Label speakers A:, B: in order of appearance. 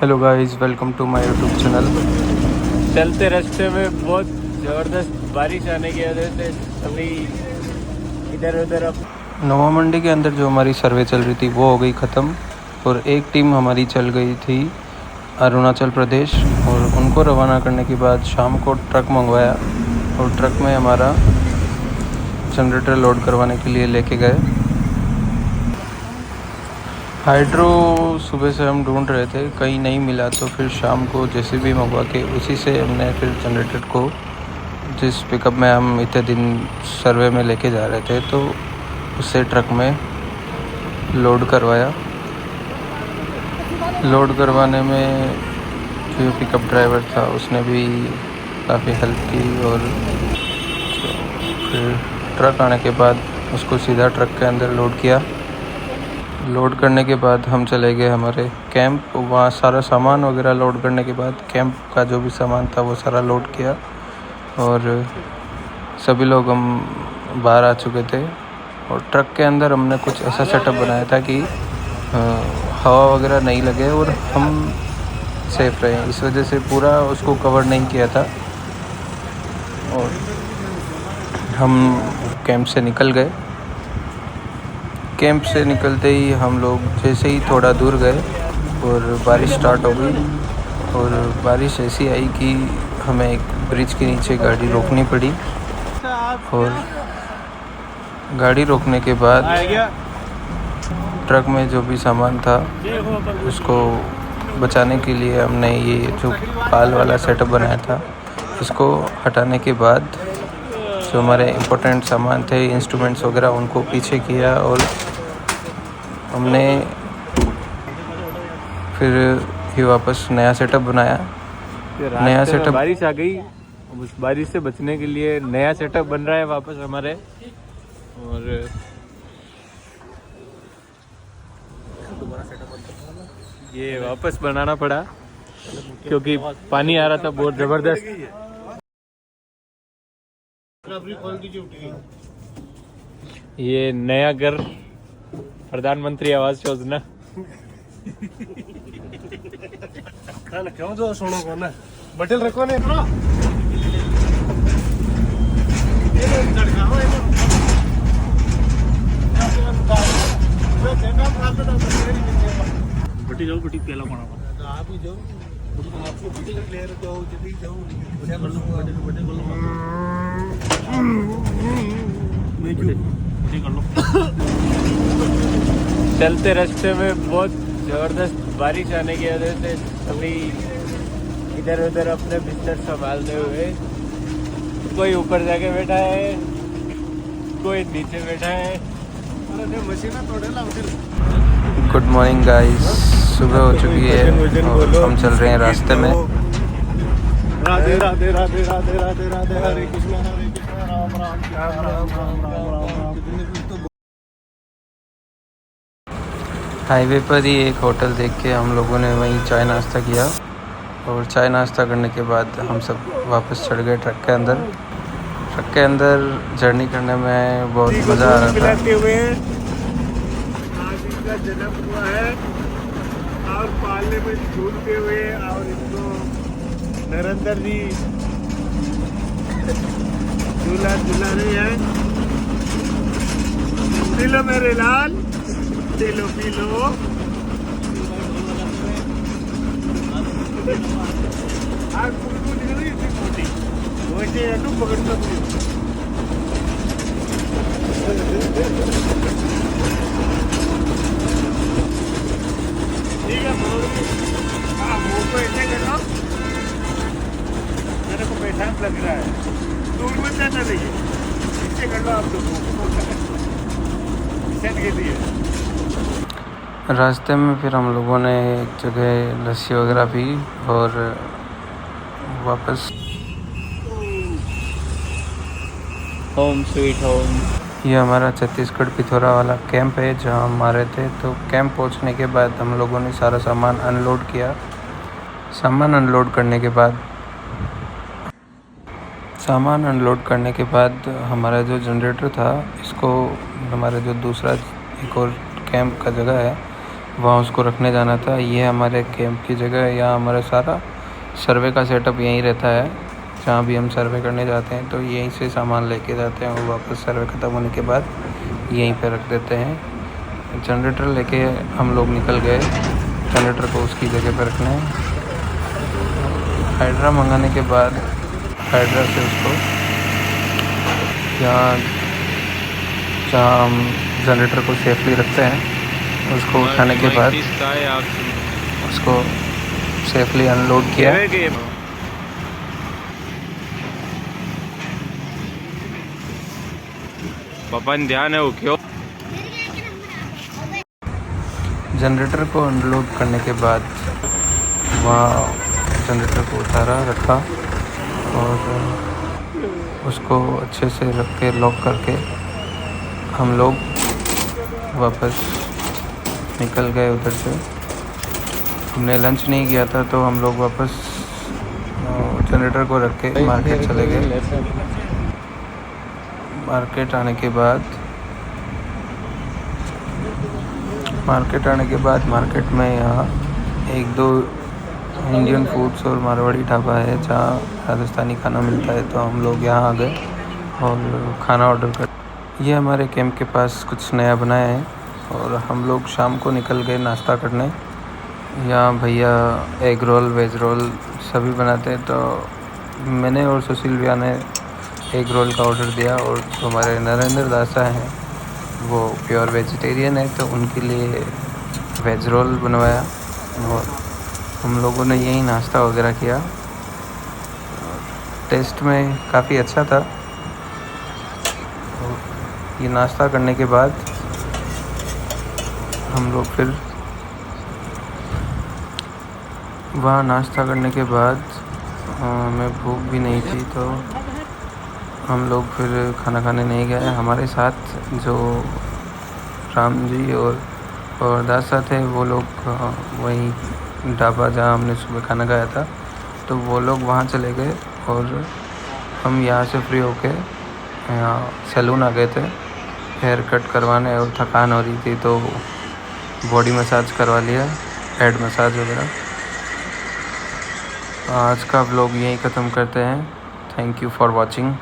A: Hello guys, welcome to my YouTube channel.
B: चलते रास्ते में बहुत ज़बरदस्त बारिश आने की वजह से अभी इधर उधर अब
A: नवा मंडी के अंदर जो हमारी सर्वे चल रही थी वो हो गई ख़त्म और एक टीम हमारी चल गई थी अरुणाचल प्रदेश और उनको रवाना करने के बाद शाम को ट्रक मंगवाया और ट्रक में हमारा जनरेटर लोड करवाने के लिए लेके गए। हाइड्रो सुबह से हम ढूंढ रहे थे, कहीं नहीं मिला तो फिर शाम को जैसे भी मंगवा के उसी से हमने फिर जनरेटर को जिस पिकअप में हम इतने दिन सर्वे में लेके जा रहे थे तो उससे ट्रक में लोड करवाया। लोड करवाने में जो पिकअप ड्राइवर था उसने भी काफ़ी हेल्प की और फिर ट्रक आने के बाद उसको सीधा ट्रक के अंदर लोड किया। लोड करने के बाद हम चले गए हमारे कैंप। वहाँ सारा सामान वगैरह लोड करने के बाद कैंप का जो भी सामान था वो सारा लोड किया और सभी लोग हम बाहर आ चुके थे। और ट्रक के अंदर हमने कुछ ऐसा सेटअप बनाया था कि हवा वगैरह नहीं लगे और हम सेफ रहे, इस वजह से पूरा उसको कवर नहीं किया था। और हम कैंप से निकल गए। कैंप से निकलते ही हम लोग जैसे ही थोड़ा दूर गए और बारिश स्टार्ट हो गई और बारिश ऐसी आई कि हमें एक ब्रिज के नीचे गाड़ी रोकनी पड़ी। और गाड़ी रोकने के बाद ट्रक में जो भी सामान था उसको बचाने के लिए हमने ये जो पाल वाला सेटअप बनाया था इसको हटाने के बाद जो हमारे इम्पोर्टेंट सामान थे, इंस्ट्रूमेंट्स वगैरह, उनको पीछे किया और हमने फिर ही वापस नया सेटअप बनाया। नया सेटअप
B: बारिश आ गई, उस बारिश से बचने के लिए नया सेटअप बन रहा है वापस हमारे। और ये वापस बनाना पड़ा क्योंकि पानी आ रहा था बहुत ज़बरदस्त। ये नया घर प्रधानमंत्री आवास योजना
C: क्यों जो सुनो कौन है बटल रखो ने बटी जाओ बटी पहला कोना आप ही जाओ आपको बटी क्लियर जाओ जल्दी जाओ बटल मैं क्यों बटी कर लो।
B: चलते रास्ते में बहुत ज़बरदस्त बारिश आने की वजह से अभी इधर उधर अपने बिस्तर संभालते हुए कोई ऊपर जाके बैठा है, कोई नीचे बैठा है।
A: गुड मॉर्निंग गाइस, सुबह हो चुकी है और हम चल रहे हैं रास्ते में।
C: राधे राधे राधे राधे राधे राधे हरे कृष्ण राम राम राम राम राम राम राम।
A: हाईवे पर ही एक होटल देख के हम लोगों ने वहीं चाय नाश्ता किया और चाय नाश्ता करने के बाद हम सब वापस चढ़ गए ट्रक के अंदर। ट्रक के अंदर जर्नी करने में बहुत मज़ा आ रहा था।
C: का जन्म हुआ है और पालने में झूलते हुए और इनको नरेंद्र जी झूला झूला रहे हैं। दिलो मेरे लाल दिलो पी लो। आज पूरी निकल गई इतनी मोटी वैसे ऐटू पकड़ता ठीक है मुँह को ऐसे करो, मेरे को पेशाब लग रहा है। दूर में जाना नहीं, ऐसे कर लो आप लोग सेट के लिए।
A: रास्ते में फिर हम लोगों ने एक जगह लस्सी वगैरह पी और वापस
B: होम स्वीट होम।
A: ये हमारा छत्तीसगढ़ पिथौरा वाला कैंप है जहाँ हम आ रहे थे। तो कैंप पहुँचने के बाद हम लोगों ने सारा सामान अनलोड किया। सामान अनलोड करने के बाद हमारा जो जनरेटर था इसको हमारा जो दूसरा एक और कैंप का जगह है वहाँ उसको रखने जाना था। ये हमारे कैंप की जगह है। यहाँ हमारा सारा सर्वे का सेटअप यहीं रहता है। जहाँ भी हम सर्वे करने जाते हैं तो यहीं से सामान लेके जाते हैं और वापस सर्वे ख़त्म होने के बाद यहीं पे रख देते हैं। जनरेटर लेके हम लोग निकल गए जनरेटर को उसकी जगह पर रखने। हाइड्रा मंगाने के बाद हाइड्रा से उसको जहाँ हम जनरेटर को सेफली रखते हैं उसको उठाने के बाद उसको सेफली अनलोड किया।
B: पापा ध्यान है वो क्यों।
A: जनरेटर को अनलोड करने के बाद वहाँ जनरेटर को उतारा रखा और उसको अच्छे से रख के लॉक करके हम लोग वापस निकल गए उधर से। हमने लंच नहीं किया था तो हम लोग वापस जनरेटर को रख के मार्केट चले गए। मार्केट आने के बाद मार्केट में यहाँ एक दो इंडियन फूड्स और मारवाड़ी ढाबा है जहाँ राजस्थानी खाना मिलता है। तो हम लोग यहाँ आ गए और खाना ऑर्डर कर। ये हमारे कैंप के पास कुछ नया बनाया है और हम लोग शाम को निकल गए नाश्ता करने। यहाँ भैया एग रोल वेज रोल सभी बनाते हैं। तो मैंने और सुशील भैया ने एग रोल का ऑर्डर दिया और जो हमारे नरेंद्र दासा हैं वो प्योर वेजिटेरियन है तो उनके लिए वेज रोल बनवाया और हम लोगों ने यही नाश्ता वगैरह किया। टेस्ट में काफ़ी अच्छा था। ये नाश्ता करने के बाद हम लोग फिर वहाँ नाश्ता करने के बाद हमें भूख भी नहीं थी तो हम लोग फिर खाना खाने नहीं गए। हमारे साथ जो राम जी और दासा थे वो लोग वहीं ढाबा जहाँ हमने सुबह खाना खाया था तो वो लोग वहाँ चले गए और हम यहाँ से फ्री होके यहाँ सैलून आ गए थे हेयर कट करवाने और थकान हो रही थी तो बॉडी मसाज करवा लिया हेड मसाज वगैरह। आज का व्लॉग यहीं ख़त्म करते हैं। Thank you for watching.